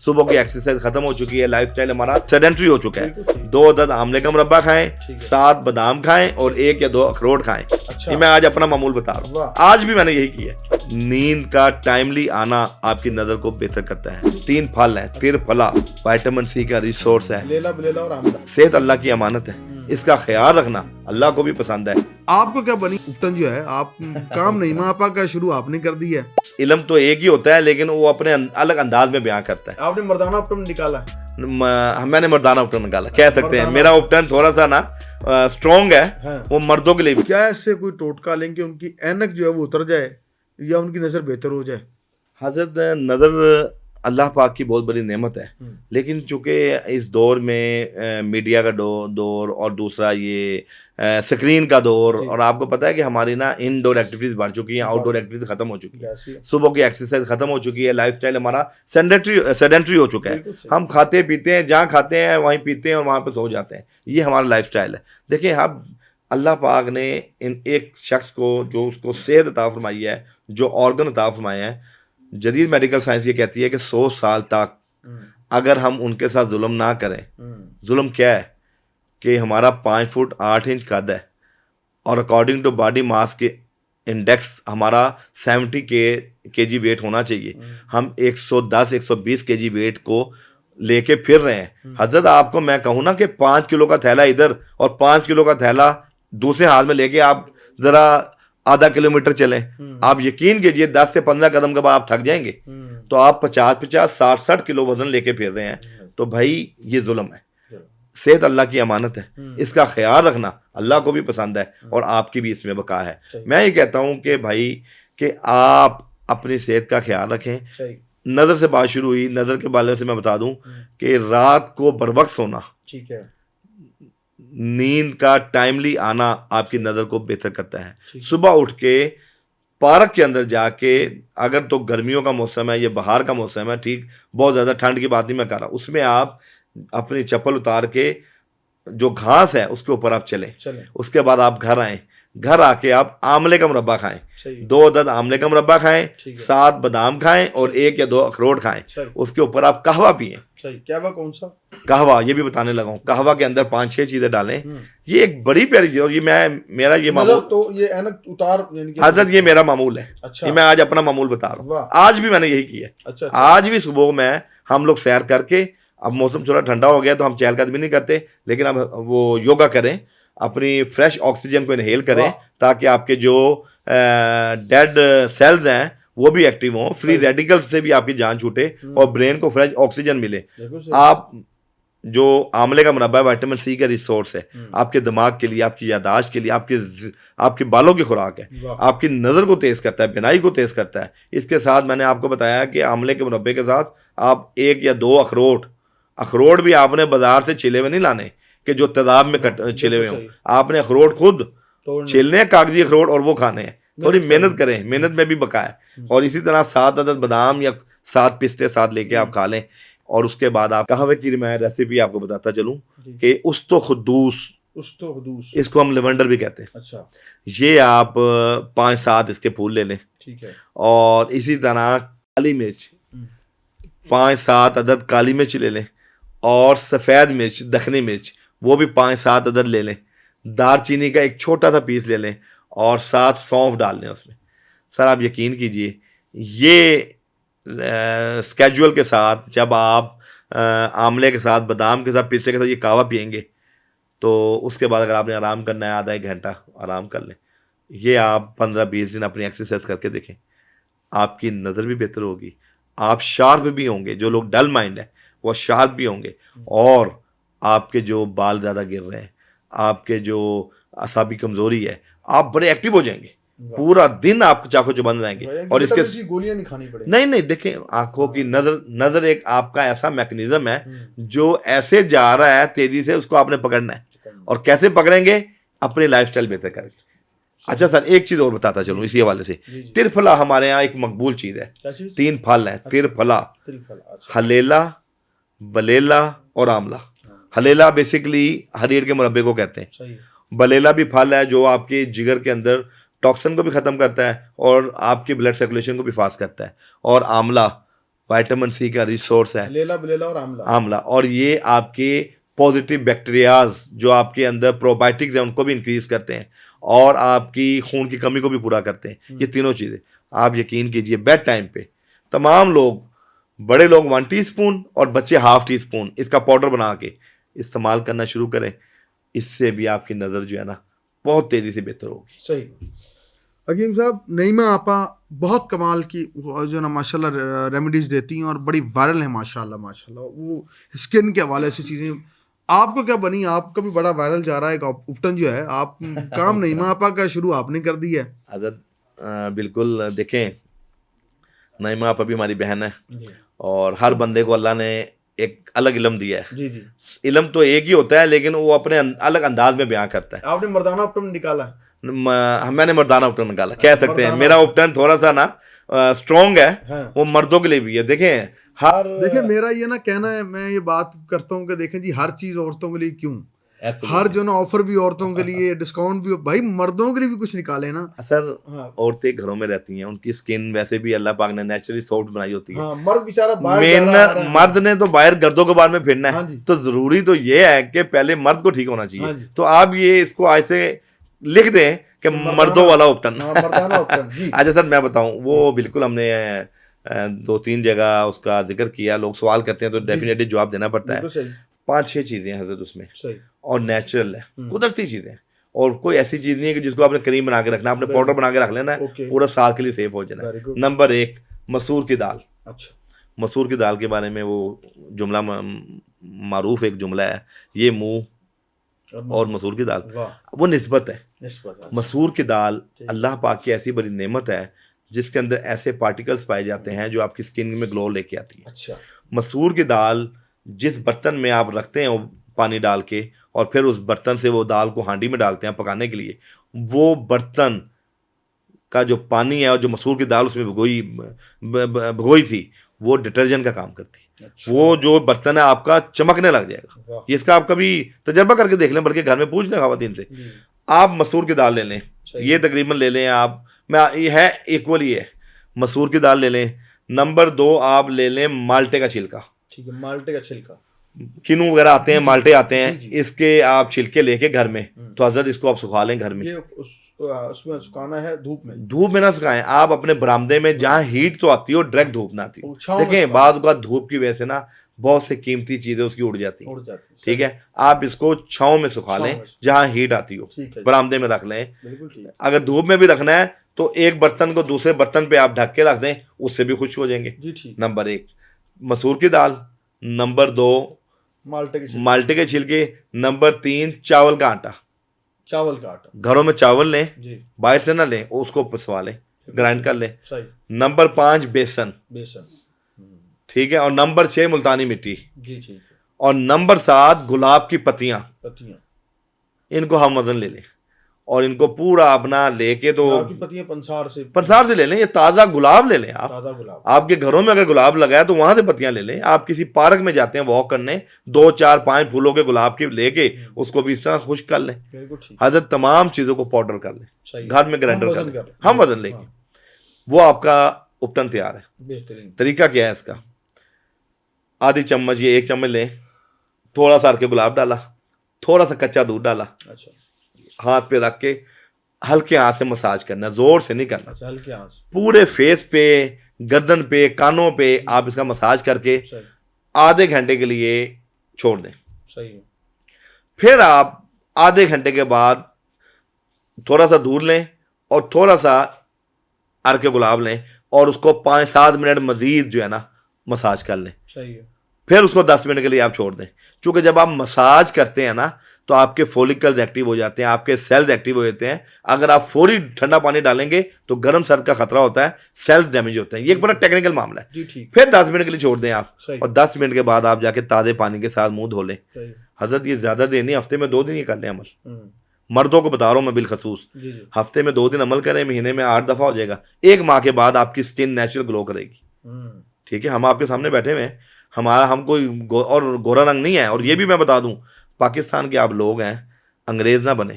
صبح کی ایکسرسائز ختم ہو چکی ہے, لائف سٹائل ہمارا سیڈنٹری ہو چکا ہے. 2 عدد آملے کا مربع کھائیں, 7 بادام کھائیں اور 1 یا 2 اخروٹ کھائیں. یہ میں آج اپنا معمول بتا رہا ہوں, آج بھی میں نے یہی کیا ہے. نیند کا ٹائملی آنا آپ کی نظر کو بہتر کرتا ہے. 3 پھل ہیں, ترپھلا وائٹامن سی کا ریسورس ہے, صحت اللہ کی امانت ہے, اس کا خیال رکھنا اللہ کو بھی پسند ہے. آپ کو کیا بنی اپٹن جو ہے, آپ کام نہیں ماپا کا شروع آپ نے کر دی ہے. علم تو ایک ہی ہوتا ہے لیکن وہ اپنے الگ انداز میں بیان کرتا ہے. آپ نے مردانہ اپٹن نکالا, میں نے مردانہ اپٹن نکالا کہہ سکتے ہیں. میرا اپٹن تھوڑا سا نا اسٹرانگ ہے, وہ مردوں کے لیے. کیا اس سے کوئی ٹوٹکا لیں کہ ان کی اینک جو ہے وہ اتر جائے یا ان کی نظر بہتر ہو جائے؟ حضرت نظر اللہ پاک کی بہت بڑی نعمت ہے, لیکن چونکہ اس دور میں میڈیا کا دور اور دوسرا یہ سکرین کا دور, اور آپ کو پتہ ہے کہ ہماری نا انڈور ایکٹیویٹیز بڑھ چکی ہیں, آؤٹ ڈور ایکٹیویٹیز ختم ہو چکی ہیں, صبح کی ایکسرسائز ختم ہو چکی ہے, لائف سٹائل ہمارا سیڈنٹری ہو چکا ہے. ہم کھاتے پیتے ہیں, جہاں کھاتے ہیں وہیں پیتے ہیں اور وہاں پہ سو جاتے ہیں. یہ ہمارا لائف سٹائل ہے. دیکھیں اب اللہ پاک نے ایک شخص کو جو اس کو صحت عطا فرمائی ہے, جو آرگن عطا فرمائے ہیں, جدید میڈیکل سائنس یہ کہتی ہے کہ 100 سال تک اگر ہم ان کے ساتھ ظلم نہ کریں. ظلم کیا ہے کہ ہمارا 5 فٹ 8 انچ قد ہے اور اکارڈنگ ٹو باڈی ماس کے انڈیکس ہمارا 70 کے جی ویٹ ہونا چاہیے. ہم 110-120 کے جی ویٹ کو لے کے پھر رہے ہیں. حضرت آپ کو میں کہوں نا کہ 5 کلو کا تھیلا ادھر اور 5 کلو کا تھیلا دوسرے ہاتھ میں لے کے آپ ذرا آدھا کلومیٹر چلیں, آپ یقین کیجئے 10 سے 15 قدم کے بعد آپ تھک جائیں گے. تو آپ 50-60 کلو وزن لے کے پھر رہے ہیں. تو بھائی یہ ظلم ہے. صحت اللہ کی امانت ہے, اس کا خیال رکھنا اللہ کو بھی پسند ہے اور آپ کی بھی اس میں بقا ہے. میں یہ کہتا ہوں کہ بھائی کہ آپ اپنی صحت کا خیال رکھیں. نظر سے بات شروع ہوئی, نظر کے بارے سے میں بتا دوں کہ رات کو بروقت سونا, نیند کا ٹائملی آنا آپ کی نظر کو بہتر کرتا ہے. صبح اٹھ کے پارک کے اندر جا کے, اگر تو گرمیوں کا موسم ہے, یہ بہار کا موسم ہے, ٹھیک, بہت زیادہ ٹھنڈ کی بات نہیں میں کر رہا, اس میں آپ اپنی چپل اتار کے جو گھاس ہے اس کے اوپر آپ چلیں. اس کے بعد آپ گھر آئیں, گھر آ کے آپ آملے کا مربع کھائیں, 2 عدد آملے کا مربع کھائیں, 7 بادام کھائیں اور 1 یا 2 اخروٹ کھائیں. اس کے اوپر آپ قہوہ پئیں. قہوہ کون سا قہوہ یہ بھی بتانے لگا ہوں. قہوہ کے اندر 5-6 چیزیں ڈالیں. یہ ایک بڑی پیاری چیز, اور یہ میرا یہ معمول تو یہ اینک اتار حضرت یہ میرا معمول ہے. یہ میں آج اپنا معمول بتا رہا ہوں, آج بھی میں نے یہی کیا ہے. آج بھی صبح میں ہم لوگ سیر کر کے, اب موسم تھوڑا ٹھنڈا ہو گیا تو ہم چہل قدمی نہیں کرتے, لیکن اب وہ یوگا کریں, اپنی فریش آکسیجن کو انہیل کریں تاکہ آپ کے جو ڈیڈ سیلز ہیں وہ بھی ایکٹیو ہوں, فری ریڈیکل سے بھی آپ کی جان چھوٹے اور برین کو فریش آکسیجن ملے. آپ جو آملے کا مربع ہے وائٹامن سی کا ریسورس ہے, آپ کے دماغ کے لیے, آپ کی یادداشت کے لیے, آپ کے بالوں کی خوراک ہے, آپ کی نظر کو تیز کرتا ہے, بینائی کو تیز کرتا ہے. اس کے ساتھ میں نے آپ کو بتایا کہ آملے کے مربع کے ساتھ آپ 1 یا 2 اخروٹ بھی آپ نے بازار سے چھلے ہوئے نہیں لانے کہ جو تیزاب میں چھلے ہوئے ہوں. آپ نے اخروٹ خود چھیلنے ہیں, کاغذی اخروٹ, اور وہ کھانے ہیں. تھوڑی محنت کریں, محنت میں بھی بقا ہے. اور اسی طرح 7 عدد بادام یا 7 پستے ساتھ لے کے آپ کھا لیں. اور اس کے بعد آپ قہوے کی میں ریسیپی آپ کو بتاتا چلوں کہ استو خدوس, اس کو ہم لیونڈر بھی کہتے ہیں. یہ آپ 5-7 اس کے پھول لے لیں, اور اسی طرح کالی مرچ 5-7 عدد کالی مرچ لے لیں, اور سفید مرچ دکنی مرچ وہ بھی 5-7 عدد لے لیں. دار چینی کا ایک چھوٹا سا پیس لے لیں, اور 7 سونف ڈال لیں اس میں. سر آپ یقین کیجئے یہ اسکیجول کے ساتھ جب آپ آملے کے ساتھ, بادام کے ساتھ, پستے کے ساتھ یہ قہوہ پئیں گے تو اس کے بعد اگر آپ نے آرام کرنا ہے آدھا 1 گھنٹہ آرام کر لیں. یہ آپ 15-20 دن اپنی ایکسرسائز کر کے دیکھیں, آپ کی نظر بھی بہتر ہوگی, آپ شارپ بھی ہوں گے. جو لوگ ڈل مائنڈ ہیں وہ شارپ بھی ہوں گے, اور آپ کے جو بال زیادہ گر رہے ہیں, آپ کے جو اعصابی کمزوری ہے, آپ بڑے ایکٹیو ہو جائیں گے. پورا دن آپ چاقو چبند رہیں گے. اور اس کے گولیاں نہیں کھانی پڑیں. نہیں دیکھیں, آنکھوں کی نظر ایک آپ کا ایسا میکنزم ہے جو ایسے جا رہا ہے تیزی سے, اس کو آپ نے پکڑنا ہے. اور کیسے پکڑیں گے؟ اپنی لائف سٹائل بہتر کر کے. اچھا سر ایک چیز اور بتاتا چلوں اسی حوالے سے. ترپھلا ہمارے یہاں ایک مقبول چیز ہے. 3 پھل ہیں, ترپھلا, ہلیلا, بلیلا اور آملہ. ہلیلا بیسیکلی ہریر کے مربع کو کہتے ہیں. بلیلا بھی پھل ہے جو آپ کے جگر کے اندر ٹاکسن کو بھی ختم کرتا ہے اور آپ کی بلڈ سرکولیشن کو بھی فاسٹ کرتا ہے. اور آملہ विटामिन सी का रिसोर्स है, लेला बलेला और आंवला आंवला, और ये आपके पॉजिटिव बैक्टीरियाज जो आपके अंदर प्रोबायोटिक्स हैं उनको भी इंक्रीज करते हैं और आपकी खून की कमी को भी पूरा करते हैं। ये तीनों चीज़ें आप यकीन कीजिए बेड टाइम पे तमाम लोग, बड़े लोग 1 टीस्पून और बच्चे ½ टीस्पून इसका पाउडर बना के इस्तेमाल करना शुरू करें। इससे भी आपकी नज़र जो है ना बहुत तेज़ी से बेहतर होगी। सही। हकीम साहब, नईमा आपा बहुत कमाल की जो ना माशाल्लाह रेमेडीज़ देती हैं और बड़ी वायरल हैं माशाल्लाह माशाल्लाह। वो स्किन के हवाले से चीज़ें आपको क्या बनी, आपका भी बड़ा वायरल जा रहा है उपटन जो है, आप काम नईमा आपा का शुरू आपने कर दिया है। अगर बिल्कुल देखें, नईमा आपा भी हमारी बहन है और हर बंदे को अल्लाह ने एक अलग इल्म दिया है। जी जी। इल्म तो एक ही होता है लेकिन वो अपने अलग अंदाज में बयां करता है। आपने मर्दाना उपटन निकाला? मैंने मर्दाना उपटन निकाला, कह सकते हैं। मेरा उपटन थोड़ा सा ना स्ट्रॉन्ग है। हाँ। वो मर्दों के लिए भी है। देखें मेरा ये ना कहना है, मैं ये बात करता हूँ कि देखें जी हर चीज़ औरतों के लिए क्यों, हर जो ना ऑफर भी औरतों के लिए, डिस्काउंट भी, भाई मर्दों के लिए भी कुछ निकाले ना। सर औरतें घरों में रहती हैं, उनकी स्किन वैसे भी अल्लाह पाक ने नेचुरली सॉफ्ट बनाई होती है। मर्द बेचारा मर्द ने तो बाहर गर्दों के बार में फिरना है, तो जरूरी तो ये है कि पहले मर्द को ठीक होना चाहिए। तो आप ये इसको आज से लिख दें कि मर्दों वाला उपटन। अच्छा सर मैं बताऊं, वो बिल्कुल हमने 2-3 जगह उसका जिक्र किया। लोग सवाल करते हैं तो डेफिनेटली जवाब देना पड़ता है। 5-6 चीज़ें हैं हजरत उसमें, और नेचुरल है, कुदरती चीज़ें, और कोई ऐसी चीज़ नहीं है कि जिसको आपने क्रीम बना के रखना, आपने पाउडर बना के रख लेना है, पूरा साल के लिए सेफ हो जाना है। नंबर 1 मसूर की दाल। अच्छा, मसूर की दाल के बारे में वो जुमला मारूफ एक जुमला है, ये मुँह और मसूर की दाल वो निस्बत है। मसूर की दाल अल्लाह पाक की ऐसी बड़ी नेमत है जिसके अंदर ऐसे पार्टिकल्स पाए जाते हैं जो आपकी स्किन में ग्लो लेके आती है। अच्छा, मसूर की दाल जिस बर्तन में आप रखते हैं पानी डाल के और फिर उस बर्तन से वो दाल को हांडी में डालते हैं पकाने के लिए, वो बर्तन का जो पानी है और जो मसूर की दाल उसमें भिगोई थी वो डिटर्जेंट का काम करती है। अच्छा। वो जो बर्तन है आपका चमकने लग जाएगा। इसका आप कभी तजर्बा करके देख लें, बल्कि घर में पूछ लें खवातीन से। आप मसूर की दाल ले लें, ये तकरीबन ले लें आप, ये है इक्वली है, मसूर की दाल ले लें। नंबर 2 आप ले लें माल्टे का छिलका। ठीक है, माल्टे का छिलका, किनू वगैरह आते हैं, माल्टे आते हैं, इसके आप छिलके लेके घर में, तो हजरत इसको आप सुखा लें घर में। उसमें सुखाना है धूप में? धूप में ना सुखाएं, आप अपने बरामदे में जहाँ हीट तो आती हो, डायरेक्ट धूप ना आती हो। देखें बाद का धूप की वजह से ना बहुत से कीमती चीजें उसकी उड़ जाती हैं। ठीक है, आप इसको छांव में सुखा लें जहाँ हीट आती हो, बरामदे में रख लें। अगर धूप में भी रखना है तो एक बर्तन को दूसरे बर्तन पे आप ढक के रख दें, उससे भी खुश्क हो जाएंगे। नंबर 1 मसूर की दाल, नंबर 2 माल्टे के छिलके, नंबर 3 चावल का आटा। चावल का आटा घरों में चावल लें, बाहर से ना लें, उसको पिसवा लें, ग्राइंड कर लें। नंबर 5 बेसन। ठीक है, और नंबर 6 मुल्तानी मिट्टी। और नंबर 7 गुलाब की पत्तियां। इनको हम वजन ले लें और इनको पूरा अपना लेके, तो पत्तियां पंसार से ले लें, ये ताज़ा गुलाब ले लें आप। ताज़ा गुलाब आपके घरों में अगर गुलाब लगा है तो वहां से पत्तियां ले लें। आप किसी पार्क में जाते हैं वॉक करने, 2, 4, 5 फूलों के गुलाब के लेके उसको भी इस तरह खुश्क कर लें। हजरत तमाम चीज़ों को पाउडर कर लें, घर में ग्राइंडर कर लें, हम वजन लेंगे, वो आपका उपटन तैयार है। तरीका क्या है इसका? आधी चम्मच, ये 1 चम्मच लें, थोड़ा सा के गुलाब डाला, थोड़ा सा कच्चा दूध डाला, हाथ पे रख के हल्के हाथ से मसाज करना, जोर से नहीं करना। हल्के हाथ पूरे फेस पे, गर्दन पे, कानों पे आप इसका मसाज करके आधे घंटे के लिए छोड़ दें। सही है। फिर आप आधे घंटे के बाद थोड़ा सा दूध लें और थोड़ा सा अर्के गुलाब लें और उसको 5-7 मिनट मजीद जो है ना मसाज कर लें। सही है। फिर उसको 10 मिनट के लिए आप छोड़ दें, क्योंकि जब आप मसाज करते हैं ना तो आपके फॉलिकल्स एक्टिव हो जाते हैं, आपके सेल्स एक्टिव हो जाते हैं। अगर आप फौरी ठंडा पानी डालेंगे तो गर्म सर्द का खतरा होता है, सेल्स डैमेज होते हैं। ये एक बड़ा टेक्निकल मामला है। फिर 10 मिनट के लिए छोड़ दें आप, और 10 मिनट के बाद आप जाके ताज़े पानी के साथ मुंह धो लें। हजरत ये ज़्यादा देर नहीं, हफ्ते में 2 दिन ही कर लें अमल। मर्दों को बता रहा हूँ मैं बिलखसूस, हफ्ते में 2 दिन अमल करें, महीने में 8 दफ़ा हो जाएगा। 1 माह के बाद आपकी स्किन नेचुरल ग्लो करेगी। ठीक है, हम आपके सामने बैठे हुए हैं, हम कोई और गोरा रंग नहीं है। और ये भी मैं बता दूं, पाकिस्तान के आप लोग हैं, अंग्रेज ना बने।